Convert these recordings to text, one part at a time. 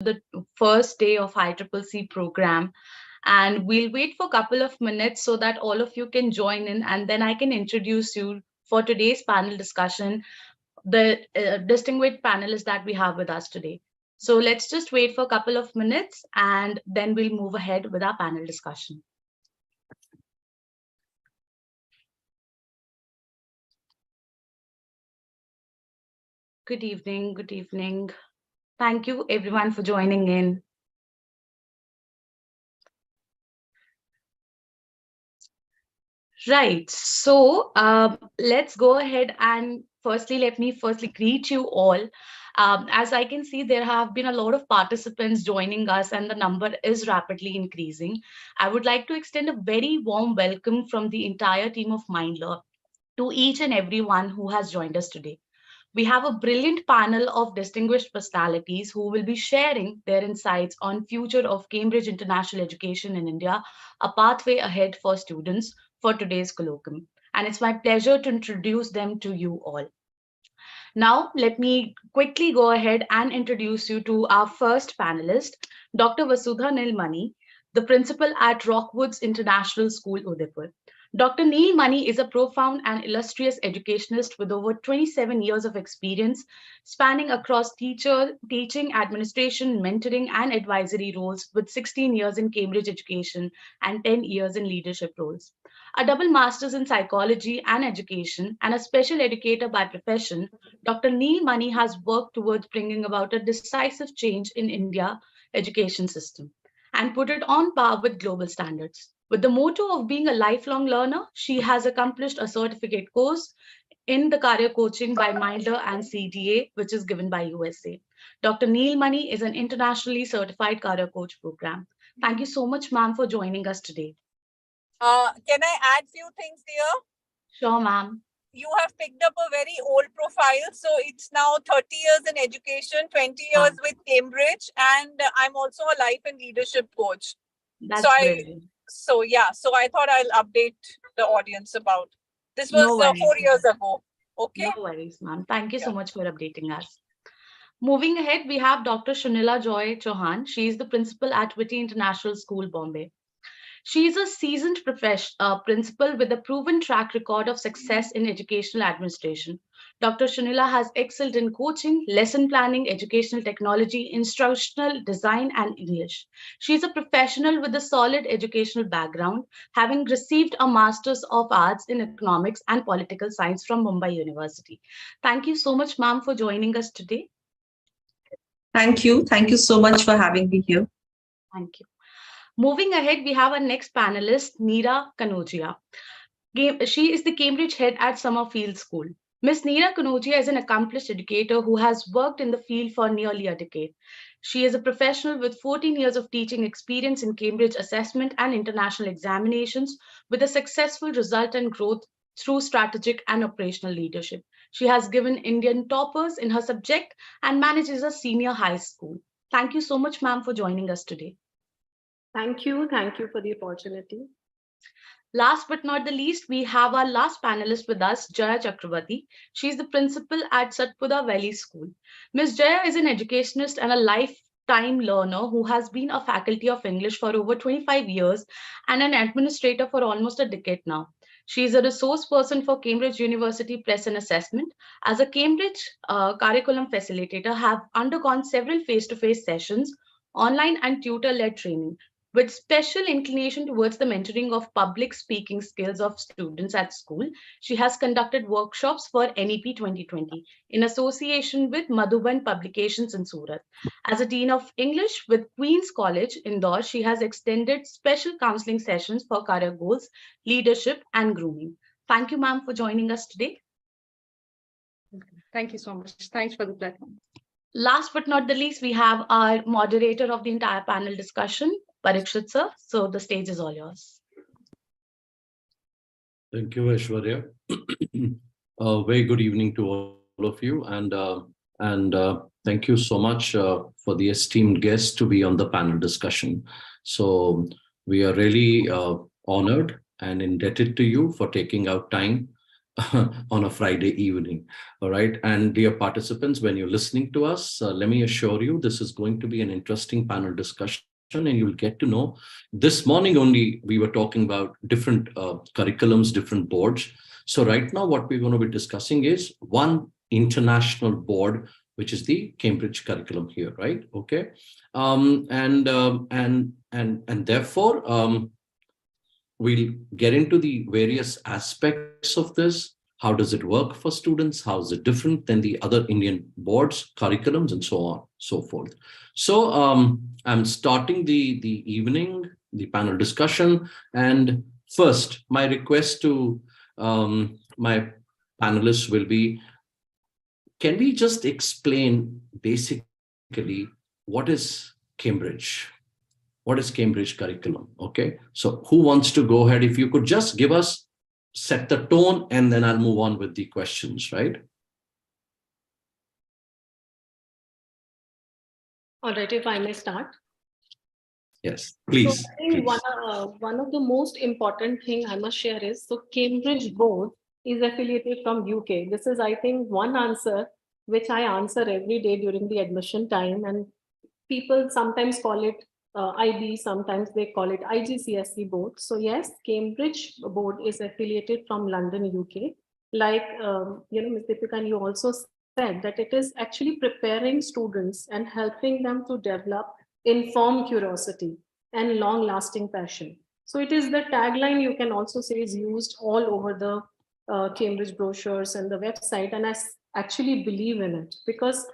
the first day of ICCC program. And we'll wait for a couple of minutes so that all of you can join in, and then I can introduce you for today's panel discussion, the distinguished panelists that we have with us today. So let's just wait for a couple of minutes and then we'll move ahead with our panel discussion. Good evening, good evening. Thank you everyone for joining in. Right, so let's go ahead and let me greet you all. As I can see, there have been a lot of participants joining us and the number is rapidly increasing. I would like to extend a very warm welcome from the entire team of Mindler to each and everyone who has joined us today. We have a brilliant panel of distinguished personalities who will be sharing their insights on future of Cambridge International Education in India, a pathway ahead for students for today's colloquium. And it's my pleasure to introduce them to you all. Now, let me quickly go ahead and introduce you to our first panelist, Dr. Vasudha Nilmani, the principal at Rockwoods International School, Udaipur. Dr. Neil Money is a profound and illustrious educationalist with over 27 years of experience, spanning across teaching, administration, mentoring, and advisory roles, with 16 years in Cambridge education and 10 years in leadership roles. A double master's in psychology and education and a special educator by profession, Dr. Neil Money has worked towards bringing about a decisive change in India education system and put it on par with global standards. With the motto of being a lifelong learner, she has accomplished a certificate course in the career coaching by Mindler and CDA, which is given by USA. Dr. Neil Money is an internationally certified career coach program. Thank you so much, ma'am, for joining us today. Can I add few things here? Sure, ma'am. You have picked up a very old profile. So it's now 30 years in education, 20 years with Cambridge, and I'm also a life and leadership coach. That's brilliant. So I thought I'll update the audience about this. Was 4 years ago. Okay. No worries, ma'am. Thank you so much for updating us. Moving ahead, we have Dr. Shunila Joy Chauhan. She is the principal at Whitty International School, Bombay. She is a seasoned principal with a proven track record of success in educational administration. Dr. Shunila has excelled in coaching, lesson planning, educational technology, instructional design, and English. She is a professional with a solid educational background, having received a Master's of Arts in Economics and Political Science from Mumbai University. Thank you so much, ma'am, for joining us today. Thank you. Thank you so much for having me here. Thank you. Moving ahead, we have our next panelist, Neera Kanogia. She is the Cambridge head at Summerfield School. Ms. Neera Kanogia is an accomplished educator who has worked in the field for nearly a decade. She is a professional with 14 years of teaching experience in Cambridge assessment and international examinations, with a successful result and growth through strategic and operational leadership. She has given Indian toppers in her subject and manages a senior high school. Thank you so much, ma'am, for joining us today. Thank you for the opportunity. Last but not the least, we have our last panelist with us, Jaya Chakravarti. She is the principal at Satpura Valley School. Ms. Jaya is an educationist and a lifetime learner who has been a faculty of English for over 25 years and an administrator for almost a decade now. She is a resource person for Cambridge University Press and Assessment. As a Cambridge curriculum facilitator, have undergone several face-to-face sessions, online and tutor-led training, with special inclination towards the mentoring of public speaking skills of students at school. She has conducted workshops for NEP 2020 in association with Madhuban Publications in Surat. As a Dean of English with Queen's College, Indore, she has extended special counseling sessions for career goals, leadership, and grooming. Thank you, ma'am, for joining us today. Thank you so much. Thanks for the platform. Last but not the least, we have our moderator of the entire panel discussion, Parikshit sir. So the stage is all yours. Thank you, Aishwarya. Very good evening to all of you, and thank you so much for the esteemed guests to be on the panel discussion. So we are really honored and indebted to you for taking out time on a Friday evening. All right. And dear participants, when you're listening to us, let me assure you, this is going to be an interesting panel discussion, and you'll get to know. This morning only, we were talking about different curriculums, different boards. So right now, what we're going to be discussing is one international board, which is the Cambridge curriculum here, right? Okay. And therefore, we'll get into the various aspects of this. How does it work for students? How is it different than the other Indian boards, curriculums, and so on, so forth. So I'm starting the evening, the panel discussion. And first, my request to my panelists will be, can we just explain basically what is Cambridge? What is Cambridge curriculum? Okay, so who wants to go ahead? If you could just give us, set the tone, and then I'll move on with the questions, right? All right, if I may start. Yes, please. So I think please. one of the most important thing I must share is, so Cambridge board is affiliated from UK. This is, I think, one answer which I answer every day during the admission time, and people sometimes call it IB, sometimes they call it IGCSE board. So yes, Cambridge board is affiliated from London, UK. Like, Ms. Deepika, and you also said that it is actually preparing students and helping them to develop informed curiosity and long-lasting passion. So it is the tagline, you can also say, is used all over the Cambridge brochures and the website. And I actually believe in it because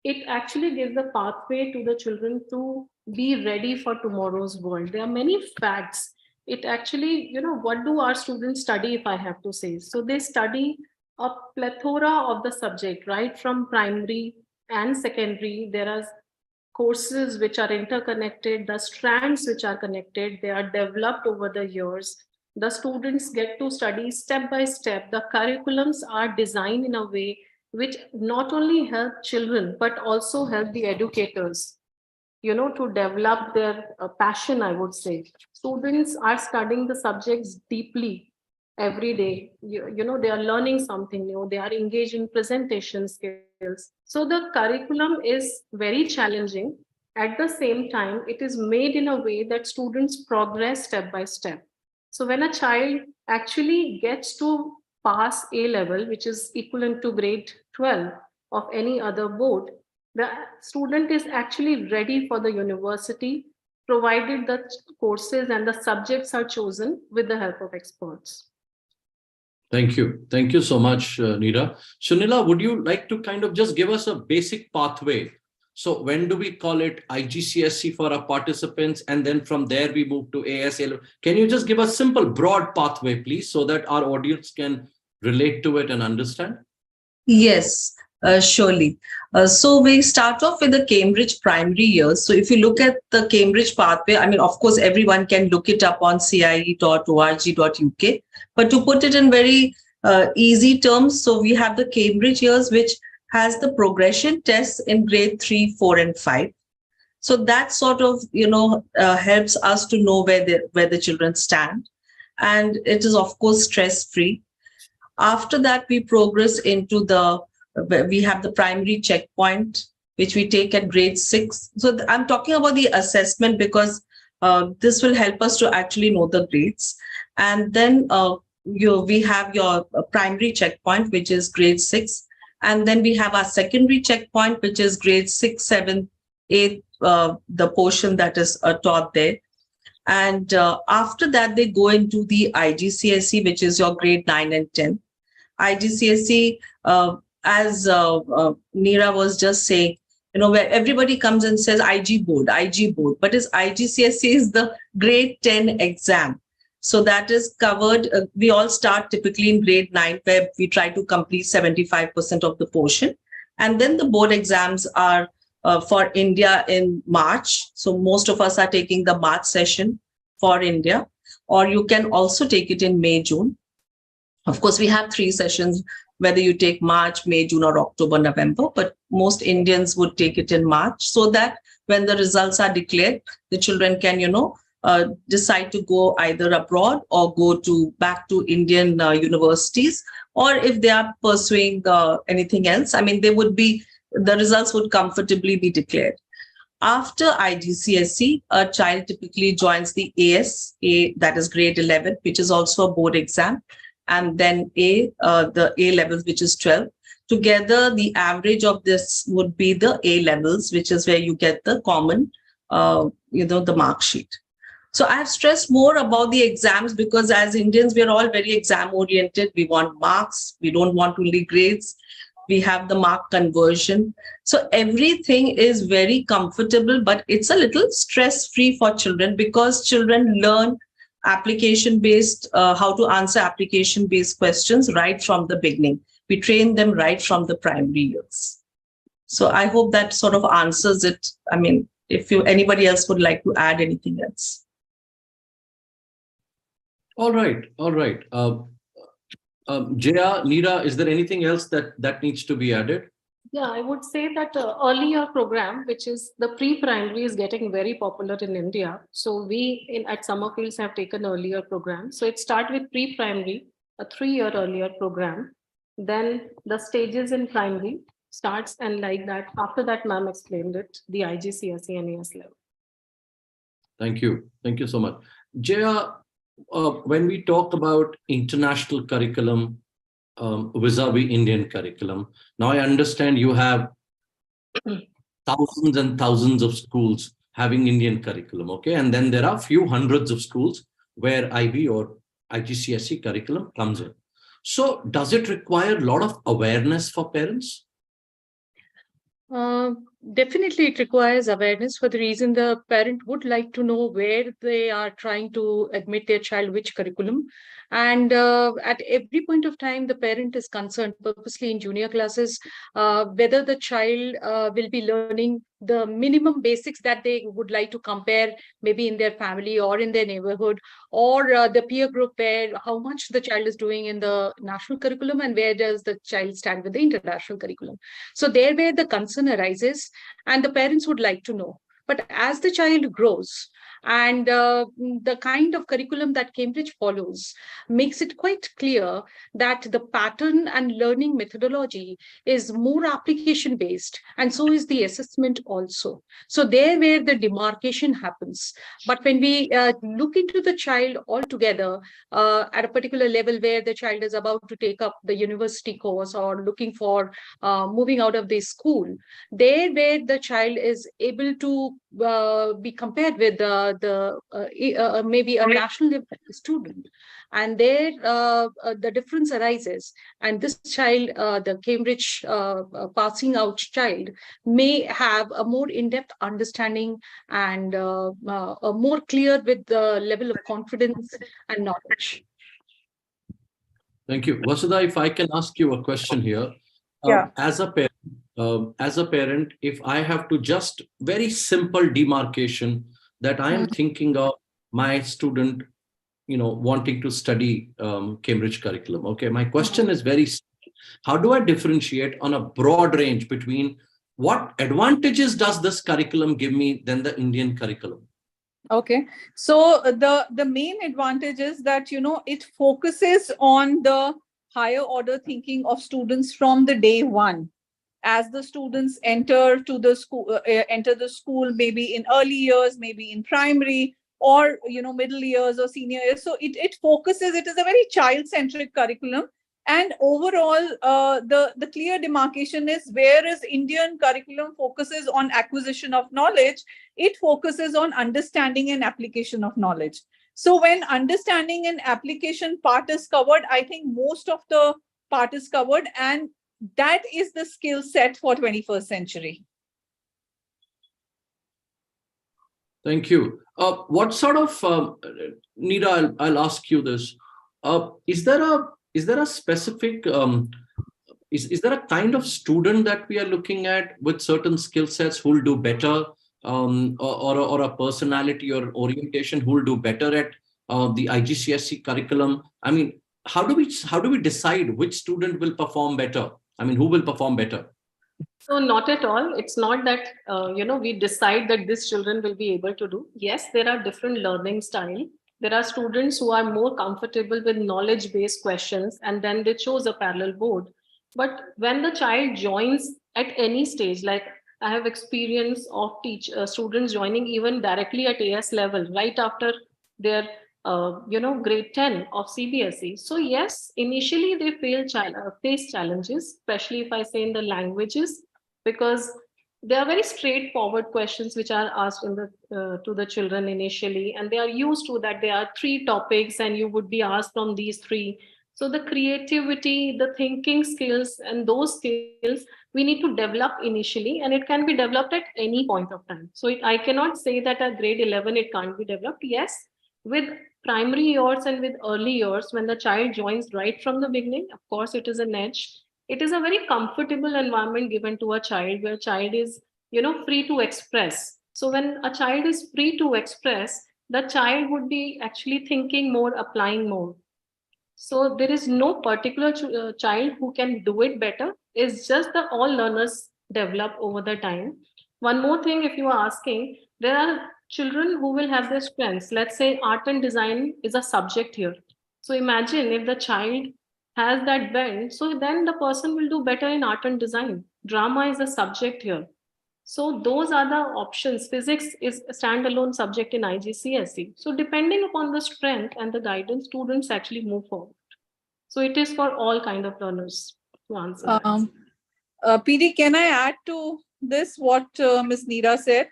it actually gives a pathway to the children to be ready for tomorrow's world. There are many facts. It actually, what do our students study, if I have to say? So they study a plethora of the subject, right from primary and secondary. There are courses which are interconnected, the strands which are connected, they are developed over the years. The students get to study step by step. The curriculums are designed in a way which not only help children, but also help the educators, to develop their passion, I would say. Students are studying the subjects deeply every day. They are learning something new. They are engaged in presentation skills. So the curriculum is very challenging. At the same time, it is made in a way that students progress step by step. So when a child actually gets to pass A level, which is equivalent to grade 12 of any other board, the student is actually ready for the university, provided the courses and the subjects are chosen with the help of experts. Thank you. Thank you so much, Neera. Sunila, would you like to kind of just give us a basic pathway? So when do we call it IGCSE for our participants? And then from there we move to ASL. Can you just give a simple, broad pathway, please, so that our audience can relate to it and understand? Yes, surely. So we start off with the Cambridge primary years. So if you look at the Cambridge pathway, I mean, of course, everyone can look it up on cie.org.uk. But to put it in very easy terms, so we have the Cambridge years, which has the progression tests in grade 3, 4, and 5. So that sort of, helps us to know where the children stand. And it is, of course, stress-free. After that, we progress into we have the primary checkpoint, which we take at grade 6. So I'm talking about the assessment because this will help us to actually know the grades. And then we have your primary checkpoint, which is grade 6. And then we have our secondary checkpoint, which is grade 6, 7, 8, the portion that is taught there. And after that, they go into the IGCSE, which is your grade 9 and 10. IGCSE, as Neera was just saying, where everybody comes and says IG board, but IGCSE is the grade 10 exam. So that is covered. We all start typically in grade 9, where we try to complete 75% of the portion. And then the board exams are for India in March. So most of us are taking the March session for India, or you can also take it in May, June. Of course, we have 3 sessions, whether you take March, May, June, or October, November, but most Indians would take it in March, so that when the results are declared, the children can, decide to go either abroad or go back to Indian universities, or if they are pursuing anything else, I mean, the results would comfortably be declared. After IGCSE, a child typically joins the that is grade 11, which is also a board exam, and then the A levels, which is 12. Together, the average of this would be the A levels, which is where you get the common, the mark sheet. So I have stressed more about the exams because as Indians, we are all very exam oriented. We want marks. We don't want only grades. We have the mark conversion. So everything is very comfortable, but it's a little stress-free for children because children learn application-based, how to answer application-based questions right from the beginning. We train them right from the primary years. So I hope that sort of answers it. I mean, if anybody else would like to add anything else. All right. Jaya, Neera, is there anything else that needs to be added? Yeah, I would say that earlier program, which is the pre-primary, is getting very popular in India. So we at Summerfields have taken earlier program. So it starts with pre-primary, a 3-year earlier program. Then the stages in primary starts, and like that. After that, ma'am explained it, the IGCSE and AS level. Thank you. Thank you so much. Jaya, when we talk about international curriculum vis-a-vis Indian curriculum, now I understand you have thousands and thousands of schools having Indian curriculum, okay? And then there are few hundreds of schools where IB or IGCSE curriculum comes in. So does it require a lot of awareness for parents? Definitely, it requires awareness for the reason the parent would like to know where they are trying to admit their child, which curriculum. And at every point of time, the parent is concerned purposely in junior classes, whether the child will be learning the minimum basics that they would like to compare maybe in their family or in their neighborhood, or the peer group where how much the child is doing in the national curriculum and where does the child stand with the international curriculum. So there where the concern arises and the parents would like to know. But as the child grows, and the kind of curriculum that Cambridge follows makes it quite clear that the pattern and learning methodology is more application based, and so is the assessment also. So there where the demarcation happens. But when we look into the child altogether at a particular level where the child is about to take up the university course or looking for moving out of the school, there where the child is able to be compared with maybe a national level student, and there the difference arises, and this child, the Cambridge passing out child, may have a more in-depth understanding and more clear with the level of confidence and knowledge. Thank you. Vasudha, if I can ask you a question here. Yeah. As a parent, if I have to just very simple demarcation that I am thinking of my student, wanting to study Cambridge curriculum. Okay, my question is very simple. How do I differentiate on a broad range between what advantages does this curriculum give me than the Indian curriculum? Okay, so the main advantage is that it focuses on the higher order thinking of students from the day one. As the students enter the school, maybe in early years, maybe in primary, or middle years or senior years. So it focuses. It is a very child-centric curriculum, and overall, the clear demarcation is whereas Indian curriculum focuses on acquisition of knowledge, it focuses on understanding and application of knowledge. So when understanding and application part is covered, I think most of the part is covered, and that is the skill set for 21st century. Thank you. What sort of, Neera, I'll ask you this. Is there a specific, is there a kind of student that we are looking at with certain skill sets who will do better, or a personality or orientation who will do better at the IGCSE curriculum? I mean, how do we decide which student will perform better? I mean, who will perform better? So not at all. It's not that we decide that these children will be able to do. Yes, there are different learning style. There are students who are more comfortable with knowledge-based questions, and then they chose a parallel board. But when the child joins at any stage, like I have experience of students joining even directly at AS level, right after their grade 10 of CBSE. So yes, initially they face challenges, especially if I say in the languages, because they are very straightforward questions which are asked to the children initially, and they are used to that there are three topics and you would be asked from these three. So the creativity, the thinking skills, and those skills we need to develop initially, and it can be developed at any point of time. So I cannot say that at grade 11 it can't be developed. Yes, with primary years and with early years, when the child joins right from the beginning, of course it is an edge. It is a very comfortable environment given to a child, where child is free to express. So when a child is free to express, the child would be actually thinking more, applying more. So there is no particular child who can do it better. It's just that all learners develop over the time. One more thing, if you are asking, there are children who will have their strengths. Let's say art and design is a subject here. So imagine if the child has that bent, so then the person will do better in art and design. Drama is a subject here. So those are the options. Physics is a standalone subject in IGCSE. So depending upon the strength and the guidance, students actually move forward. So it is for all kind of learners to answer that. PD, can I add to this what Ms. Neera said?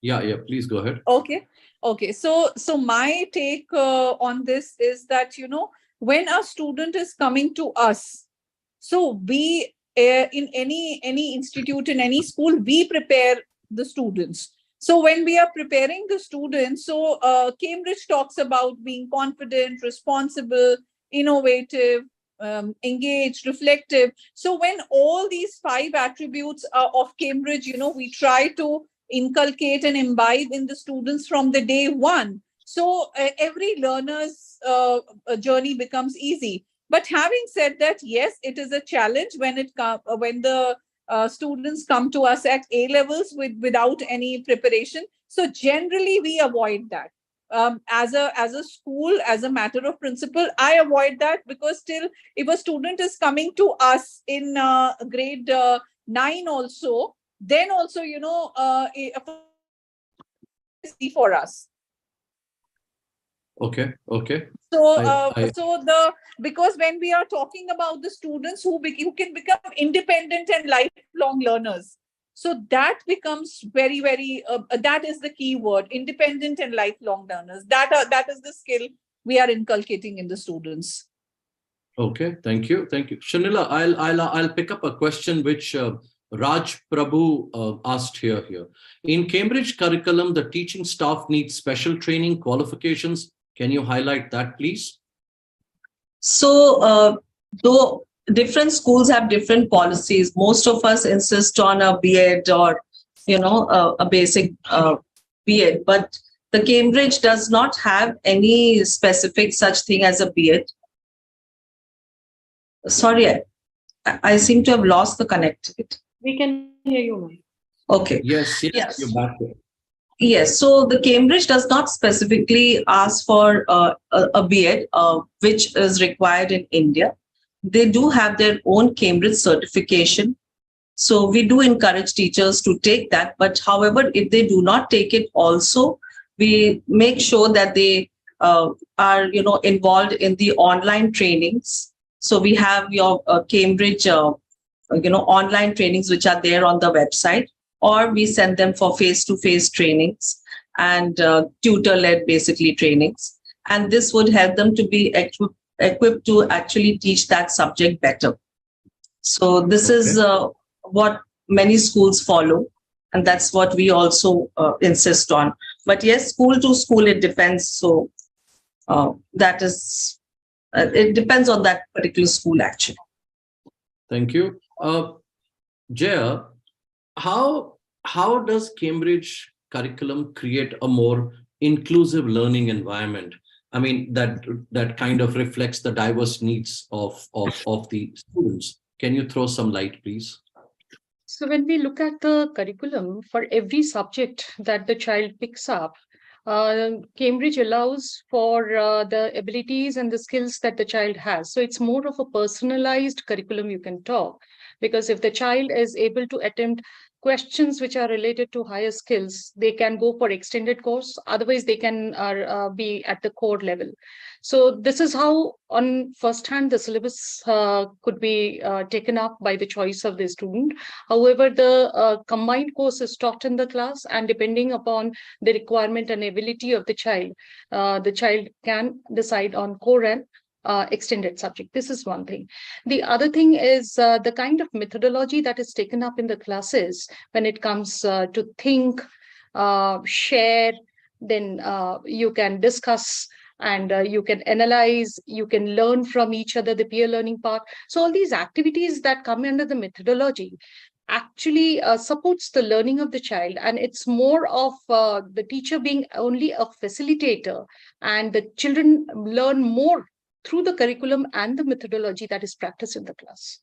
Yeah, please go ahead. Okay. So my take on this is that, when a student is coming to us, so we in any institute, in any school, we prepare the students. So when we are preparing the students, so Cambridge talks about being confident, responsible, innovative, engaged, reflective. So when all these 5 attributes of Cambridge, we try to inculcate and imbibe in the students from the day one. So every learner's journey becomes easy. But having said that, yes, it is a challenge when the students come to us at A levels without any preparation. So generally, we avoid that. As a school, as a matter of principle, I avoid that, because still, if a student is coming to us in grade 9 also, then also, for us. Okay. So because when we are talking about the students who can become independent and lifelong learners, so that becomes very, very that is the key word: independent and lifelong learners. That is the skill we are inculcating in the students. Okay, thank you. Shanila, I'll pick up a question which Raj Prabhu asked here. In Cambridge curriculum, the teaching staff needs special training qualifications. Can you highlight that, please? So, though different schools have different policies, most of us insist on a B.Ed or, a basic B.Ed, but the Cambridge does not have any specific such thing as a B.Ed. Sorry, I seem to have lost the connectivity. We can hear you, ma'am. Okay. Yes, you're back there. Yes, so the Cambridge does not specifically ask for a B.Ed, which is required in India. They do have their own Cambridge certification. So we do encourage teachers to take that. But however, if they do not take it also, we make sure that they are, involved in the online trainings. So we have your Cambridge, online trainings, which are there on the website, or we send them for face-to-face trainings and tutor-led basically trainings. And this would help them to be equipped to actually teach that subject better. So this is what many schools follow. And that's what we also insist on. But yes, school to school, it depends. So that is, it depends on that particular school actually. Thank you. Jaya, how does Cambridge curriculum create a more inclusive learning environment? I mean, that kind of reflects the diverse needs of the students. Can you throw some light, please? So when we look at the curriculum for every subject that the child picks up, Cambridge allows for the abilities and the skills that the child has. So it's more of a personalized curriculum you can talk, because if the child is able to attempt questions which are related to higher skills, they can go for extended course. Otherwise, they can be at the core level. So this is how, on first hand, the syllabus could be taken up by the choice of the student. However, the combined course is taught in the class, and depending upon the requirement and ability of the child can decide on core and extended subject. This is one thing. The other thing is the kind of methodology that is taken up in the classes when it comes to think, share, then you can discuss, and you can analyze, you can learn from each other, the peer learning part. So all these activities that come under the methodology actually supports the learning of the child, and it's more of the teacher being only a facilitator, and the children learn more through the curriculum and the methodology that is practiced in the class.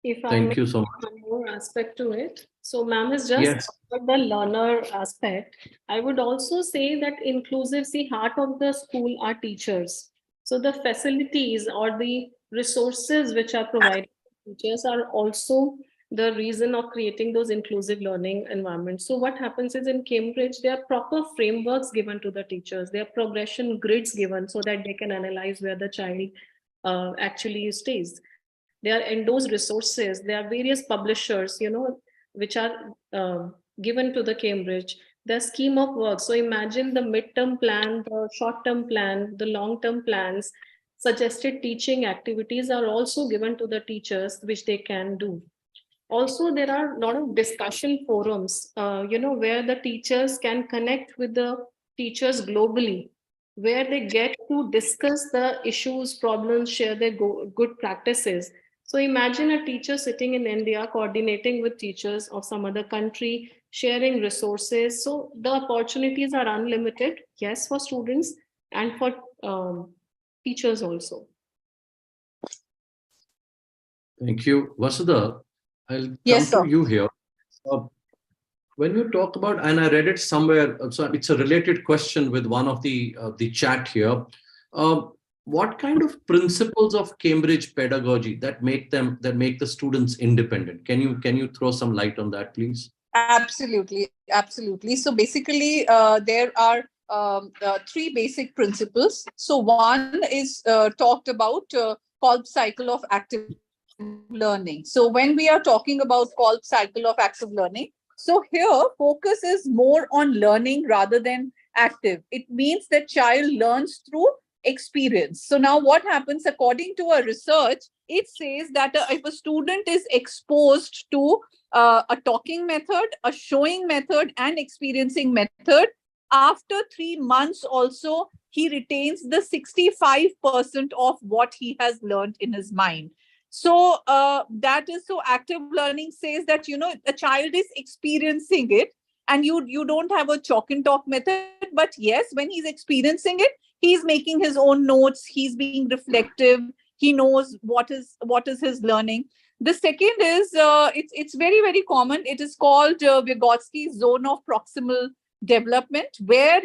If I Thank may you so much. add one more aspect to it. So ma'am has just Yes. covered the learner aspect. I would also say that inclusive, see, heart of the school are teachers. So the facilities or the resources which are provided to teachers are also the reason of creating those inclusive learning environments. So what happens is in Cambridge, there are proper frameworks given to the teachers. There are progression grids given so that they can analyze where the child actually stays. There are endorsed resources. There are various publishers, which are given to the Cambridge. The scheme of work. So imagine the midterm plan, the short-term plan, the long-term plans. Suggested teaching activities are also given to the teachers, which they can do. Also, there are a lot of discussion forums, where the teachers can connect with the teachers globally, where they get to discuss the issues, problems, share their good practices. So imagine a teacher sitting in India coordinating with teachers of some other country, sharing resources. So the opportunities are unlimited, yes, for students and for teachers also. Thank you. Vasudha, I'll Yes, come sir. to you here. When you talk about, and I read it somewhere, so it's a related question with one of the chat here. What kind of principles of Cambridge pedagogy that make the students independent? Can you throw some light on that, please? Absolutely, absolutely. So basically, there are three basic principles. So one is talked about called cycle of active learning. So when we are talking about called cycle of active learning, so here focus is more on learning rather than active. It means that child learns through experience. So now what happens, according to a research, it says that if a student is exposed to a talking method, a showing method, and experiencing method, after 3 months also, he retains the 65% of what he has learned in his mind. So that is, so active learning says that, a child is experiencing it, and you don't have a chalk and talk method, but yes, when he's experiencing it, he's making his own notes, he's being reflective, he knows what is his learning. The second is it's very, very common. It is called Vygotsky's zone of proximal development, where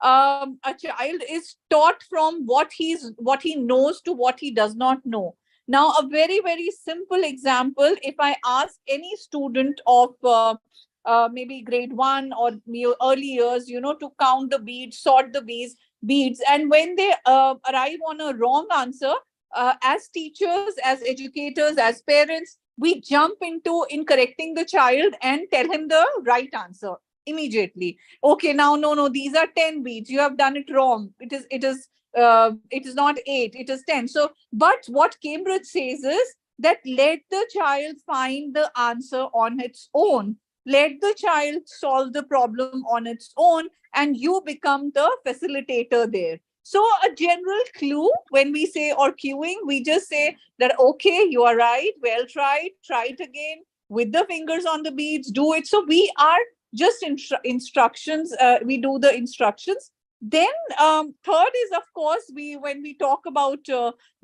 a child is taught from what he knows to what he does not know. Now, a very, very simple example: if I ask any student of maybe grade 1 or early years, to count the beads, sort the beads, and when they arrive on a wrong answer, as teachers, as educators, as parents, we jump in correcting the child and tell him the right answer immediately. Okay, now no, these are 10 beads. You have done it wrong. It is not 8. It is 10. So, but what Cambridge says is that let the child find the answer on its own. Let the child solve the problem on its own, and you become the facilitator there. So a general clue when we say, or cueing, we just say that, okay, you are right, well tried, try it again, with the fingers on the beads, do it. So we are just instructions, we do the instructions. Then third is, of course, when we talk about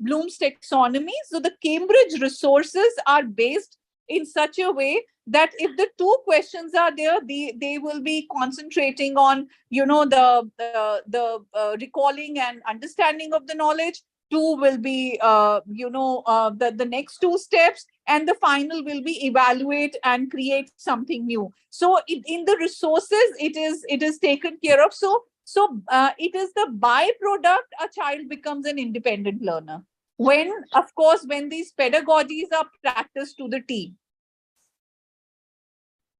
Bloom's taxonomy, so the Cambridge resources are based in such a way that if the two questions are there, they will be concentrating on, the recalling and understanding of the knowledge. Two will be, the next two steps, and the final will be evaluate and create something new. So in the resources, it is taken care of. So it is the byproduct a child becomes an independent learner. When, of course, when these pedagogies are practiced to the T.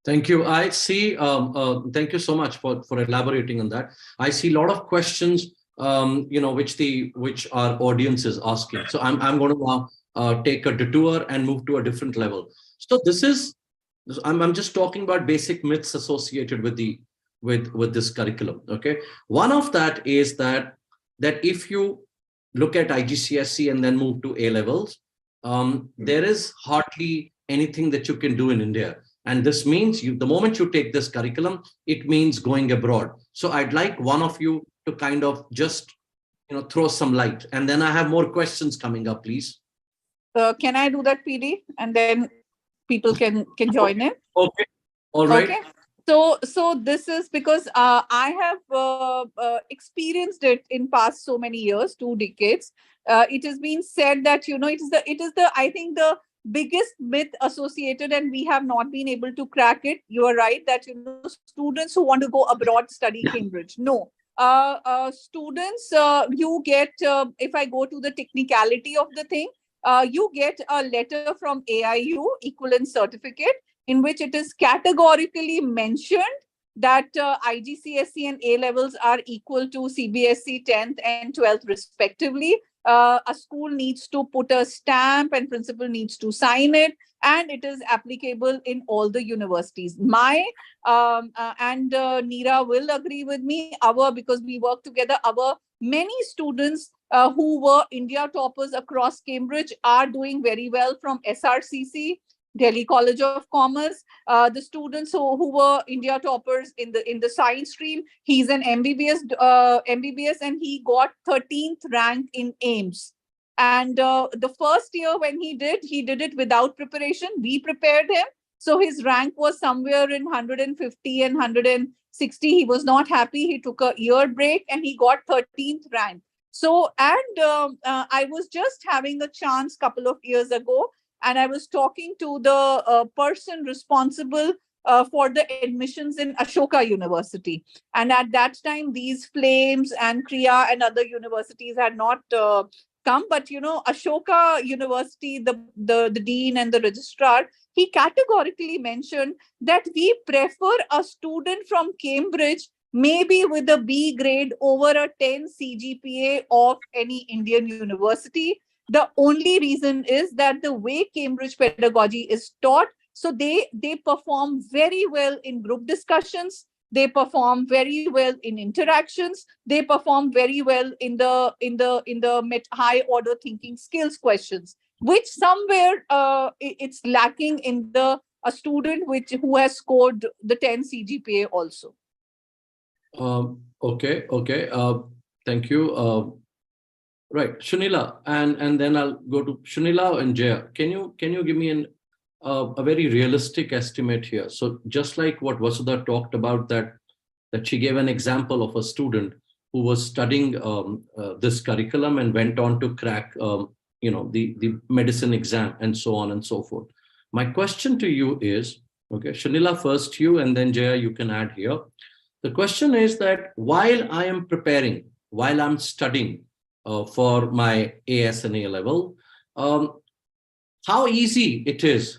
Thank you. I see. Thank you so much for elaborating on that. I see a lot of questions, which our audience is asking. So I'm going to now take a detour and move to a different level. So I'm just talking about basic myths associated with this curriculum. Okay, one of that is that if you look at IGCSE and then move to A levels, there is hardly anything that you can do in India. And this means the moment you take this curriculum, it means going abroad. So I'd like one of you to kind of just, throw some light. And then I have more questions coming up, please. Can I do that, PD? And then people can join in. Okay. All right. Okay. So this is because I have experienced it in past so many years, 2 decades. It has been said that, it is the I think the biggest myth associated, and we have not been able to crack it. You are right that, students who want to go abroad study Cambridge. No. Students, you get, if I go to the technicality of the thing, you get a letter from AIU, equivalent certificate, in which it is categorically mentioned that IGCSE and A levels are equal to CBSE 10th and 12th respectively. A school needs to put a stamp and principal needs to sign it, and it is applicable in all the universities. And Neera will agree with me, because we work together, our many students who were India toppers across Cambridge are doing very well from SRCC, Delhi College of Commerce. The students who were India toppers in the science stream, he's an MBBS, and he got 13th rank in AIMS. And the first year when he did it without preparation. We prepared him. So his rank was somewhere in 150 and 160. He was not happy. He took a year break and he got 13th rank. So, and I was just having a chance couple of years ago, and I was talking to the person responsible for the admissions in Ashoka University. And at that time, these Flames and Kriya and other universities had not come. But, Ashoka University, the dean and the registrar, he categorically mentioned that we prefer a student from Cambridge maybe with a B grade over a 10 CGPA of any Indian university. The only reason is that the way Cambridge pedagogy is taught, so they perform very well in group discussions, they perform very well in interactions, they perform very well in the high order thinking skills questions, which somewhere it's lacking in a student who has scored the 10 CGPA also. Okay. Thank you. Right, Shunila, and then I'll go to Shunila and Jaya. Can you give me a very realistic estimate here? So just like what Vasudha talked about, that she gave an example of a student who was studying this curriculum and went on to crack the medicine exam and so on and so forth. My question to you is, okay, Shunila, first you, and then Jaya, you can add here. The question is that while I am preparing, while I'm studying for my AS and A level, how easy it is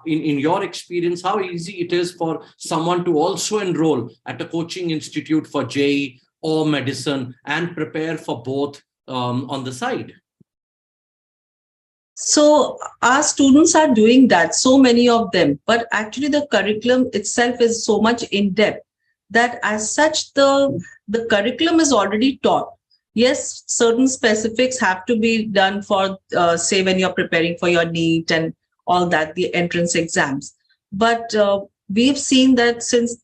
in your experience, how easy it is for someone to also enroll at a coaching institute for JEE or medicine and prepare for both on the side? So our students are doing that, so many of them, but actually the curriculum itself is so much in depth that as such the curriculum is already taught. Yes, certain specifics have to be done for, say, when you're preparing for your NEET and all that, the entrance exams. But we've seen that since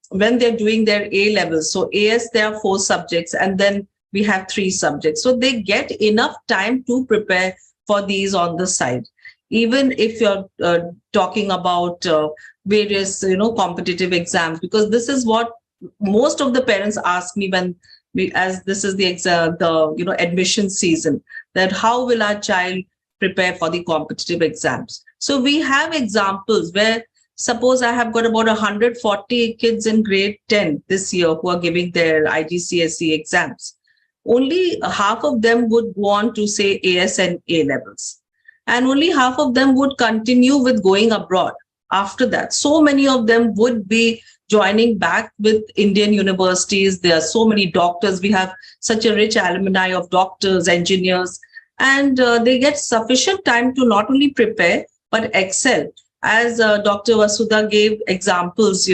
when they're doing their A levels. So AS, there are 4 subjects, and then we have 3 subjects. So they get enough time to prepare for these on the side. Even if you're talking about various, competitive exams, because this is what most of the parents ask me when as this is the exam, admission season, that how will our child prepare for the competitive exams? So we have examples where, suppose I have got about 140 kids in grade 10 this year who are giving their IGCSE exams. Only half of them would go on to say AS and A levels. And only half of them would continue with going abroad after that. So many of them would be joining back with Indian universities. There are so many doctors. We have such a rich alumni of doctors, engineers, and they get sufficient time to not only prepare, but excel. As Dr. Vasudha gave examples,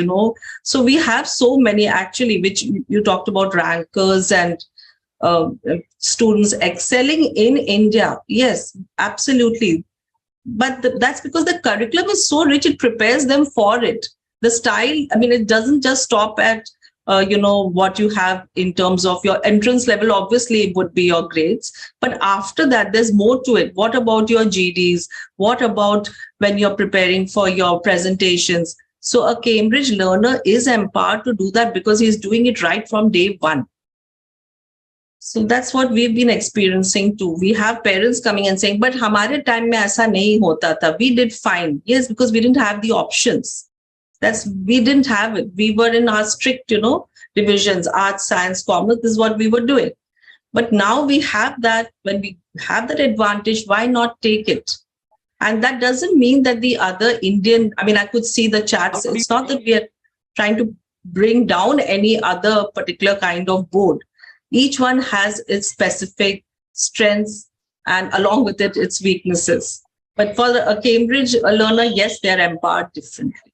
so we have so many actually, which you talked about, rankers and students excelling in India. Yes, absolutely. But that's because the curriculum is so rich, it prepares them for it. The style, it doesn't just stop at, what you have in terms of your entrance level. Obviously, it would be your grades. But after that, there's more to it. What about your GDs? What about when you're preparing for your presentations? So a Cambridge learner is empowered to do that because he's doing it right from day one. So that's what we've been experiencing too. We have parents coming and saying, but hamare time mein aisa nahi hota tha. We did fine. Yes, because we didn't have the options. We didn't have it. We were in our strict, divisions, arts, science, commerce. This is what we were doing. But now we have that. When we have that advantage, why not take it? And that doesn't mean that the other Indian, I could see the chats. It's not that we are trying to bring down any other particular kind of board. Each one has its specific strengths and along with it, its weaknesses. But for a Cambridge learner, yes, they're empowered differently.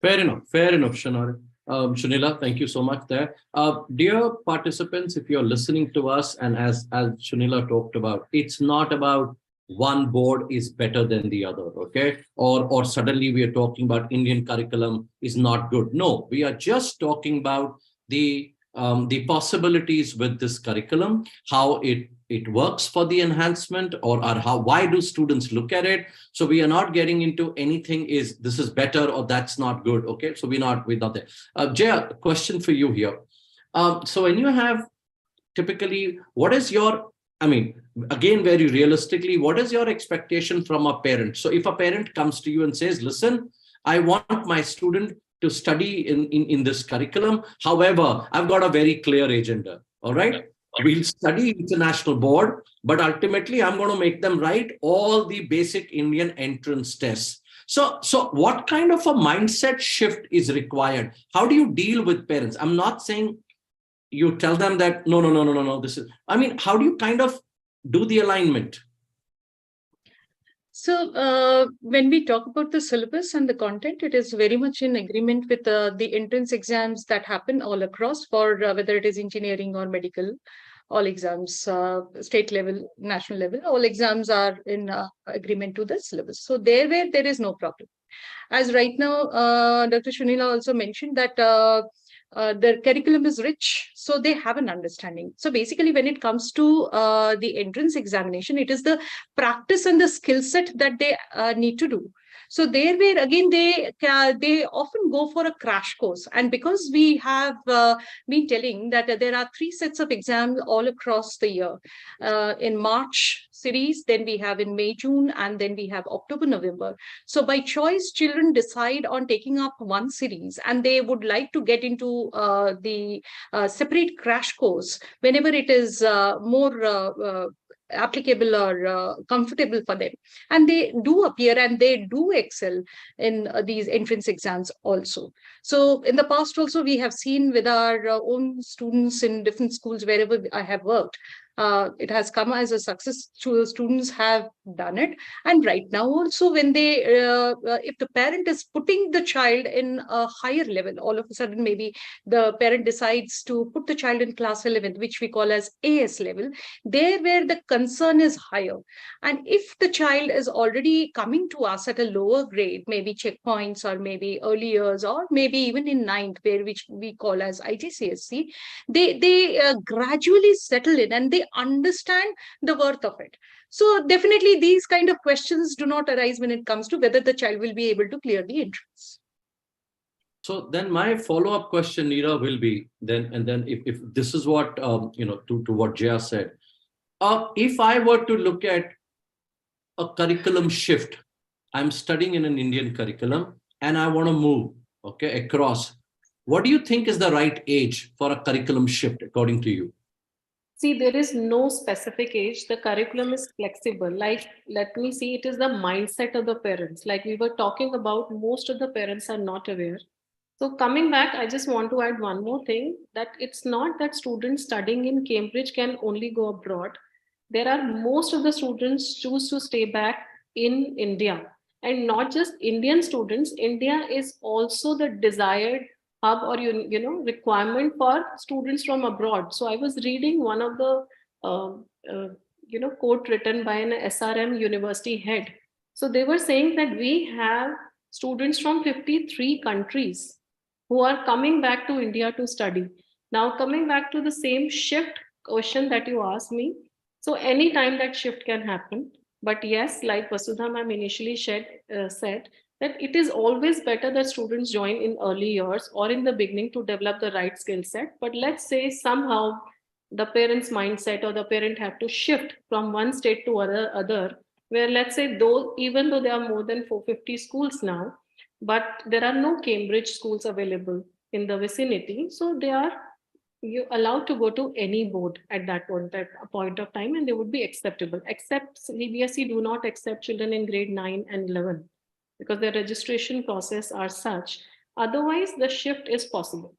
Fair enough, Shunila, thank you so much there. Dear participants, if you're listening to us, and as Shunila talked about, it's not about one board is better than the other, okay? Or suddenly we are talking about Indian curriculum is not good. No, we are just talking about the possibilities with this curriculum, how it works for the enhancement, or why do students look at it. So we are not getting into anything this is better or that's not good. Okay, so we're not there. Jaya, question for you here. So when you have typically, what is your, again, very realistically, what is your expectation from a parent? So if a parent comes to you and says, listen, I want my student to study in this curriculum. However, I've got a very clear agenda. All right. We'll study international board, but ultimately I'm going to make them write all the basic Indian entrance tests. So what kind of a mindset shift is required? How do you deal with parents? I'm not saying you tell them that, no, this is, how do you kind of do the alignment? So when we talk about the syllabus and the content, it is very much in agreement with the entrance exams that happen all across for whether it is engineering or medical. All exams, state level, national level, all exams are in agreement to the syllabus. So there is no problem. As right now, Dr. Shunila also mentioned that their curriculum is rich, so they have an understanding. So basically, when it comes to the entrance examination, it is the practice and the skill set that they need to do. So there, where again they often go for a crash course, and because we have been telling that there are 3 sets of exams all across the year, in March series, then we have in May, June, and then we have October, November. So by choice, children decide on taking up one series, and they would like to get into the separate crash course whenever it is more applicable or comfortable for them, and they do appear and they do excel in these entrance exams also. So in the past also, we have seen with our own students in different schools wherever I have worked, It has come as a success. Students have done it. And right now also, when they, if the parent is putting the child in a higher level, all of a sudden, maybe the parent decides to put the child in class 11, which we call as AS level, there where the concern is higher. And if the child is already coming to us at a lower grade, maybe checkpoints or maybe early years or maybe even in ninth, where which we call as ICCC, they gradually settle in and they understand the worth of it. So definitely these kind of questions do not arise when it comes to whether the child will be able to clear the entrance. So then my follow-up question, Neera, will be then, and then if this is what, to what Jaya said, if I were to look at a curriculum shift, I'm studying in an Indian curriculum and I want to move, okay, across. What do you think is the right age for a curriculum shift, according to you? See, there is no specific age. The curriculum is flexible. Like, let me see, it is the mindset of the parents. Like we were talking about, most of the parents are not aware. So coming back, I just want to add one more thing, that it's not that students studying in Cambridge can only go abroad. There are, most of the students choose to stay back in India. And not just Indian students, India is also the desired hub or requirement for students from abroad. So I was reading one of the quote written by an SRM university head. So they were saying that we have students from 53 countries who are coming back to India to study. Now, coming back to the same shift question that you asked me, so anytime that shift can happen. But yes, like Vasudha ma'am initially said, that it is always better that students join in early years or in the beginning to develop the right skill set. But let's say somehow the parent's mindset or the parent have to shift from one state to other, where let's say even though there are more than 450 schools now, but there are no Cambridge schools available in the vicinity. So they are allowed to go to any board at that point of time, and they would be acceptable. Except CBSE do not accept children in grade 9 and 11 because the registration process are such. Otherwise, the shift is possible.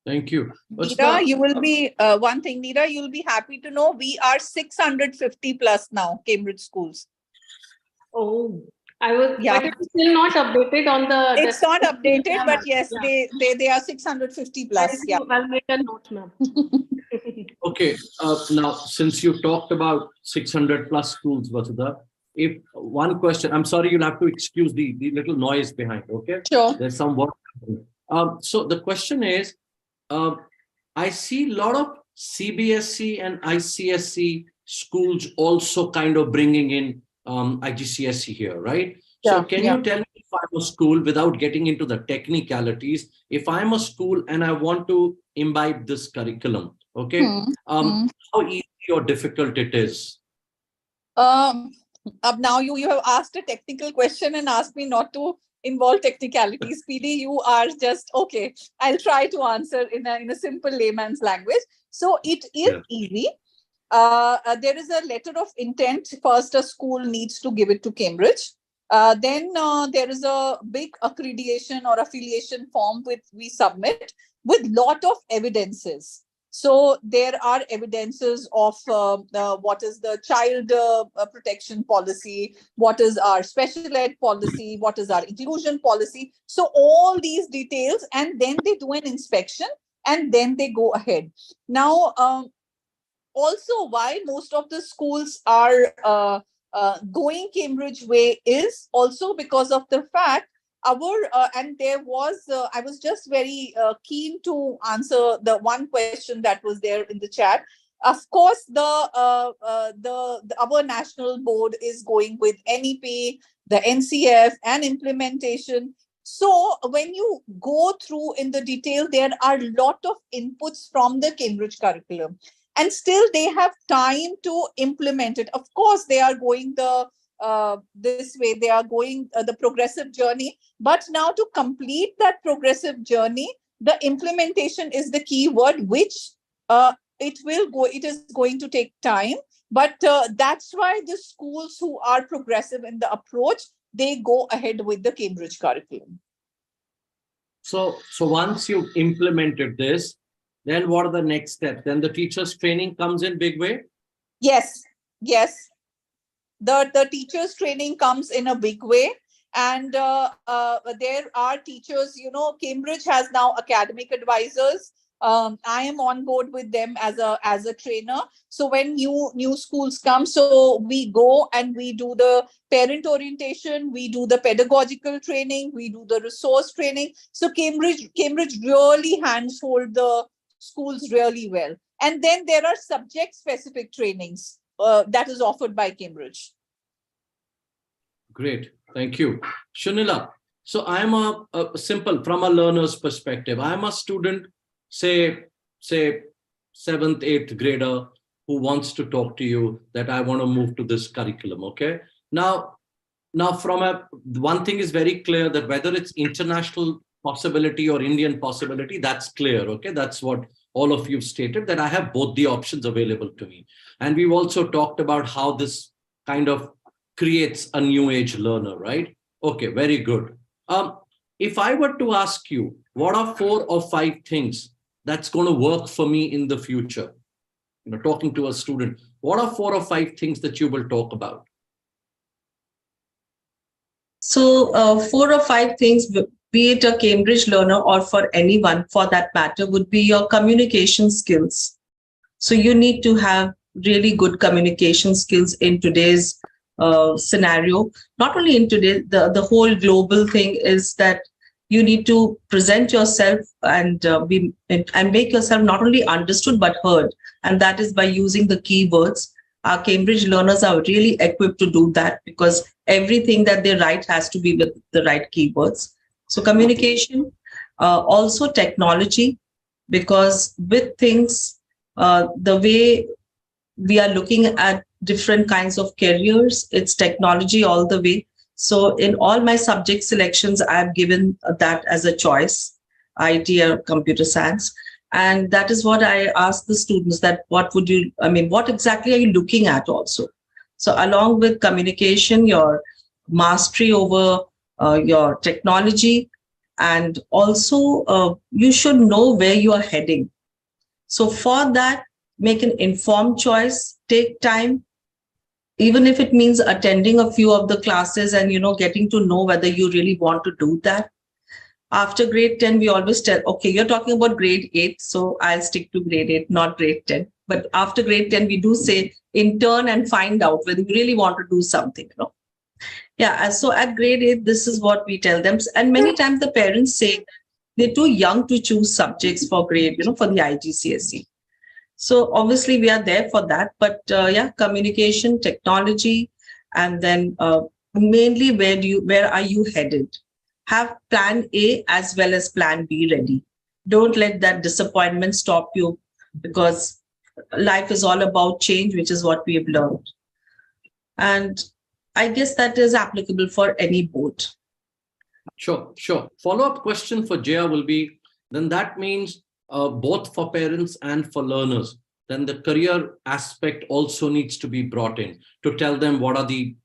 Thank you. Neera, you will be, one thing, Neera, you'll be happy to know we are 650 plus now, Cambridge schools. Oh, but it's still not updated on the. It's not updated, but yes, they are 650 plus. I'll make a note, ma'am. Okay, now since you talked about 600 plus schools, Vasudha, if one question, I'm sorry, you'll have to excuse the little noise behind, okay? Sure. There's some work. So the question is, I see a lot of CBSE and ICSE schools also kind of bringing in IGCSE here, right? So can you tell me, if I'm a school, without getting into the technicalities, if I'm a school and I want to imbibe this curriculum, okay, how easy or difficult it is? Now you have asked a technical question and asked me not to involve technicalities. PD, you are just, okay, I'll try to answer in a simple layman's language. So it is easy. There is a letter of intent. First, a school needs to give it to Cambridge. Then there is a big accreditation or affiliation form which we submit with lot of evidences. So there are evidences of what is the child protection policy, what is our special ed policy, what is our inclusion policy. So all these details, and then they do an inspection and then they go ahead. Now, also why most of the schools are going Cambridge way is also because of the fact and there was, I was just very keen to answer the one question that was there in the chat. Of course, our national board is going with NEP, the NCF and implementation. So when you go through in the detail, there are a lot of inputs from the Cambridge curriculum. And still they have time to implement it. Of course, they are going this way, they are going the progressive journey. But now to complete that progressive journey, the implementation is the key word, which it is going to take time. But that's why the schools who are progressive in the approach, they go ahead with the Cambridge curriculum. So once you've implemented this, Then what are the next steps? Then the teachers training comes in big way. Yes, yes. The teachers training comes in a big way. And there are teachers, Cambridge has now academic advisors. I am on board with them as a trainer. So when new schools come, so we go and we do the parent orientation, we do the pedagogical training, we do the resource training. So Cambridge really hands-hold the schools really well. And then there are subject-specific trainings that is offered by Cambridge. Great, thank you. Shunila, so I'm a simple, from a learner's perspective, I'm a student, say 7th, 8th grader who wants to talk to you that I want to move to this curriculum, okay? Now one thing is very clear, that whether it's international possibility or Indian possibility, that's clear, okay? That's what all of you stated, that I have both the options available to me. And we've also talked about how this kind of creates a new age learner, right? Okay, very good. If I were to ask you, what are 4 or 5 things that's going to work for me in the future? Talking to a student, what are 4 or 5 things that you will talk about? So 4 or 5 things, be it a Cambridge learner or for anyone for that matter, would be your communication skills. So you need to have really good communication skills in today's scenario. Not only in today, the whole global thing is that you need to present yourself and make yourself not only understood but heard, and that is by using the keywords. Our Cambridge learners are really equipped to do that, because everything that they write has to be with the right keywords. So communication, also technology, because with things, the way we are looking at different kinds of careers, it's technology all the way. So in all my subject selections, I've given that as a choice, IT or computer science. And that is what I ask the students, that what exactly are you looking at also? So along with communication, your mastery over your technology, and also you should know where you are heading. So for that, make an informed choice, take time, even if it means attending a few of the classes and, getting to know whether you really want to do that. After grade 10, we always tell, okay, you're talking about grade 8, so I'll stick to grade 8, not grade 10. But after grade 10, we do say intern and find out whether you really want to do something. Yeah, so at grade 8, this is what we tell them. And many times the parents say they're too young to choose subjects for grade, for the IGCSE. So obviously we are there for that, but communication, technology, and then mainly where are you headed? Have plan A as well as plan B ready. Don't let that disappointment stop you, because life is all about change, which is what we have learned. And I guess that is applicable for any board. Sure. Follow-up question for Jaya will be, then that means both for parents and for learners, then the career aspect also needs to be brought in to tell them what are the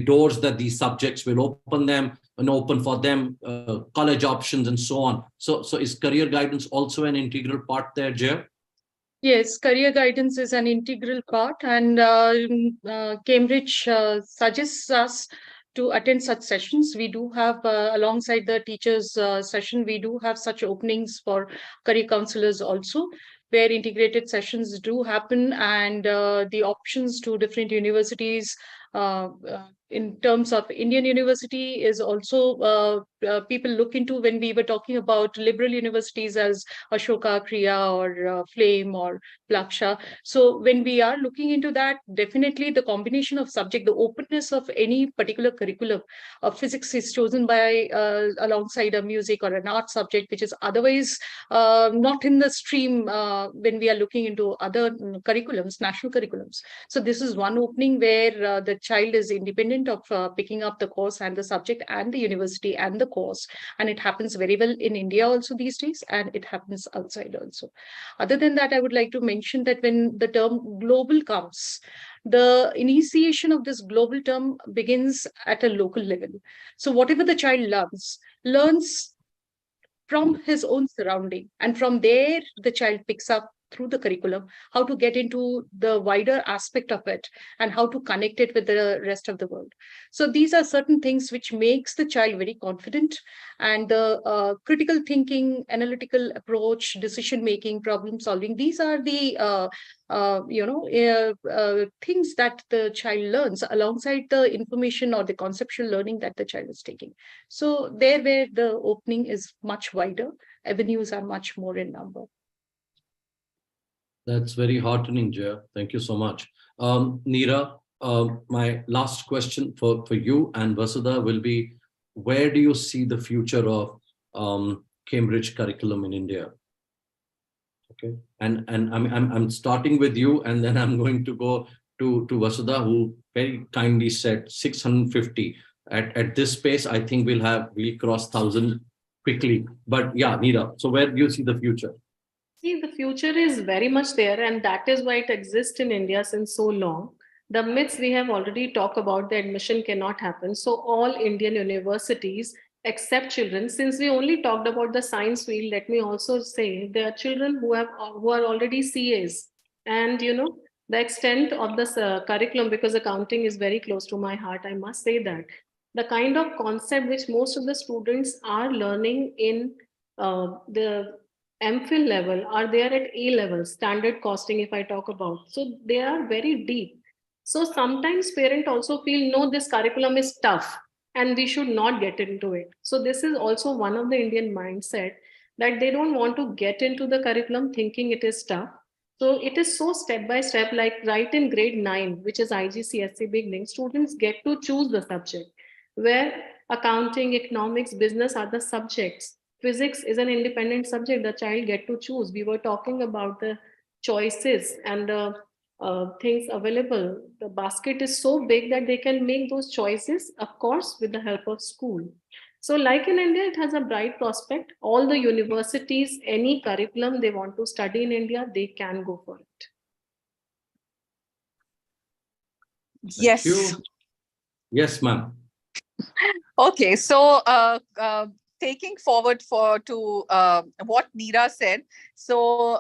doors that these subjects will open them and open for them, college options and so on. So is career guidance also an integral part there, Jaya? Yes, career guidance is an integral part, and Cambridge suggests us to attend such sessions. We do have, alongside the teachers' session, we do have such openings for career counselors also, where integrated sessions do happen, and the options to different universities in terms of Indian university is also people look into when we were talking about liberal universities as Ashoka, Kriya, or Flame, or Plaksha. So when we are looking into that, definitely the combination of subject, the openness of any particular curriculum, physics is chosen by alongside a music or an art subject, which is otherwise not in the stream when we are looking into other curriculums, national curriculums. So this is one opening where the child is independent of picking up the course and the subject and the university and the course. And it happens very well in India also these days, and it happens outside also. Other than that, I would like to mention that when the term global comes, the initiation of this global term begins at a local level. So whatever the child learns from his own surrounding. And from there, the child picks up through the curriculum how to get into the wider aspect of it and how to connect it with the rest of the world. So these are certain things which makes the child very confident, and the critical thinking, analytical approach, decision making, problem solving, these are the things that the child learns alongside the information or the conceptual learning that the child is taking. So there where the opening is much wider, avenues are much more in number. That's very heartening, Jaya. Thank you so much. Neera, my last question for you and Vasudha will be, where do you see the future of Cambridge curriculum in India? Okay, and I'm starting with you, and then I'm going to go to Vasudha, who very kindly said 650. At this pace, I think we'll cross 1,000 quickly. But yeah, Neera, so where do you see the future? See, the future is very much there, and that is why it exists in India since so long. The myths we have already talked about, the admission cannot happen. So all Indian universities accept children. Since we only talked about the science field, let me also say there are children who are already CAs, and the extent of this curriculum, because accounting is very close to my heart, I must say that the kind of concept which most of the students are learning in the MPhil level are there at A level, standard costing, if I talk about. So they are very deep. So sometimes parents also feel, no, this curriculum is tough and we should not get into it. So this is also one of the Indian mindset, that they don't want to get into the curriculum thinking it is tough. So it is so step by step, like right in grade 9, which is IGCSE beginning, students get to choose the subject, where accounting, economics, business are the subjects. Physics is an independent subject, the child get to choose. We were talking about the choices and the things available. The basket is so big that they can make those choices, of course, with the help of school. So like in India, it has a bright prospect. All the universities, any curriculum they want to study in India, they can go for it. Thank you. Yes, ma'am. Okay, so taking forward to what Neera said, so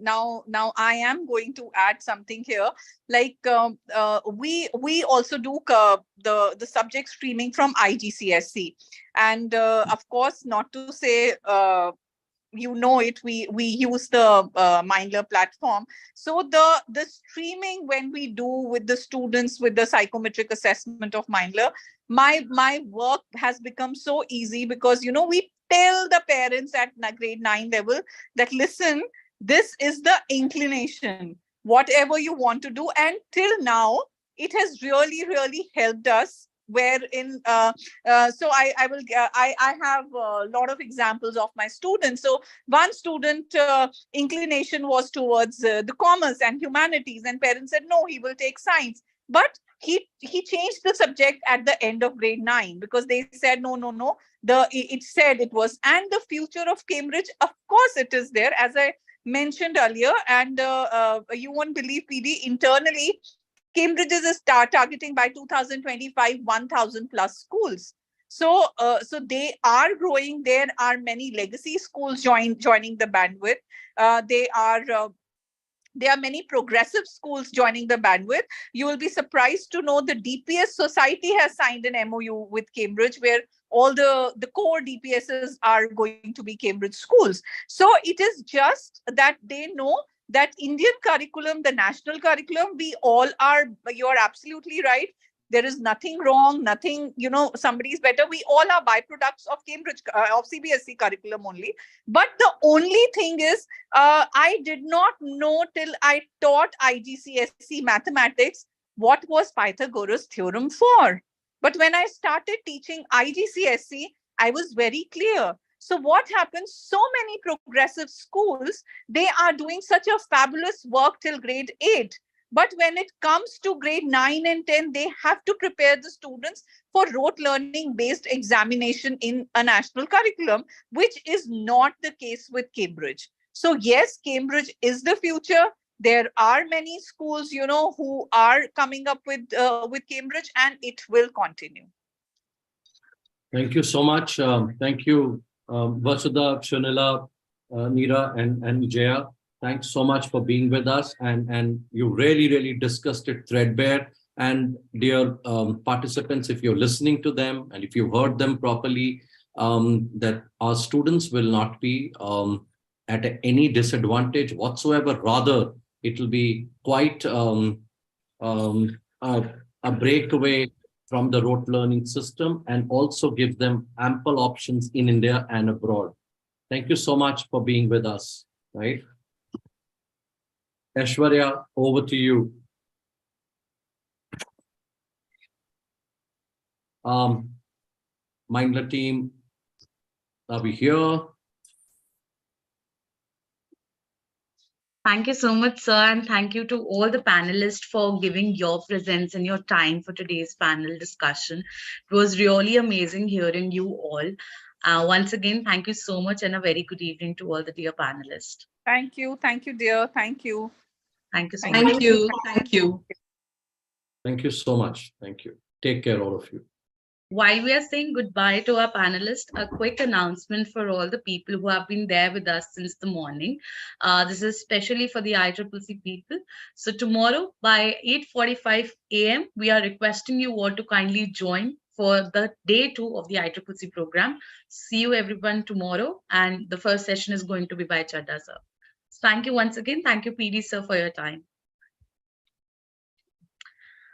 now I am going to add something here. Like we also do the subject streaming from IGCSE, and of course, not to say we use the Mindler platform. So the streaming, when we do with the students with the psychometric assessment of Mindler, my work has become so easy, because we tell the parents at grade 9 level that, listen, this is the inclination, whatever you want to do. And till now it has really helped us, wherein so I have a lot of examples of my students. So one student inclination was towards the commerce and humanities, and parents said no, he will take science. But he changed the subject at the end of grade 9, because they said no, it said it was. And the future of Cambridge, of course it is there, as I mentioned earlier. And you won't believe, PD, internally Cambridge is targeting by 2025 1,000 plus schools. So they are growing. There are many legacy schools joining the bandwidth. There are many progressive schools joining the bandwidth. You will be surprised to know the DPS Society has signed an MOU with Cambridge, where all the core DPSs are going to be Cambridge schools. So it is just that they know that Indian curriculum, the national curriculum, we all are, you're absolutely right. There is nothing wrong, nothing, somebody's better. We all are byproducts of Cambridge, of CBSE curriculum only. But the only thing is, I did not know till I taught IGCSE mathematics what was Pythagoras theorem for. But when I started teaching IGCSE, I was very clear. So what happens, so many progressive schools, they are doing such a fabulous work till grade 8. But when it comes to grade 9 and 10, they have to prepare the students for rote learning based examination in a national curriculum, which is not the case with Cambridge. So yes, Cambridge is the future. There are many schools, who are coming up with Cambridge, and it will continue. Thank you so much. Thank you, Vasudha, Shunila, Neera, and Jaya, thanks so much for being with us. And you really discussed it threadbare. And dear participants, if you're listening to them and if you heard them properly, that our students will not be at any disadvantage whatsoever. Rather, it will be quite a breakaway from the rote learning system, and also give them ample options in India and abroad. Thank you so much for being with us. Right, Aishwarya, over to you. Mindler team, are we here? Thank you so much, sir, and thank you to all the panelists for giving your presence and your time for today's panel discussion. It was really amazing hearing you all. Once again, thank you so much, and a very good evening to all the dear panelists. Thank you, dear. Thank you. Thank you so Thank much. you. Thank you. Thank you so much. Thank you. Take care, all of you. While we are saying goodbye to our panelists, a quick announcement for all the people who have been there with us since the morning. This is especially for the ICCC people. So tomorrow by 8:45 a.m., we are requesting you all to kindly join for the day 2 of the ICCC program. See you everyone tomorrow. And the first session is going to be by Chadda sir. Thank you once again. Thank you, PD sir, for your time.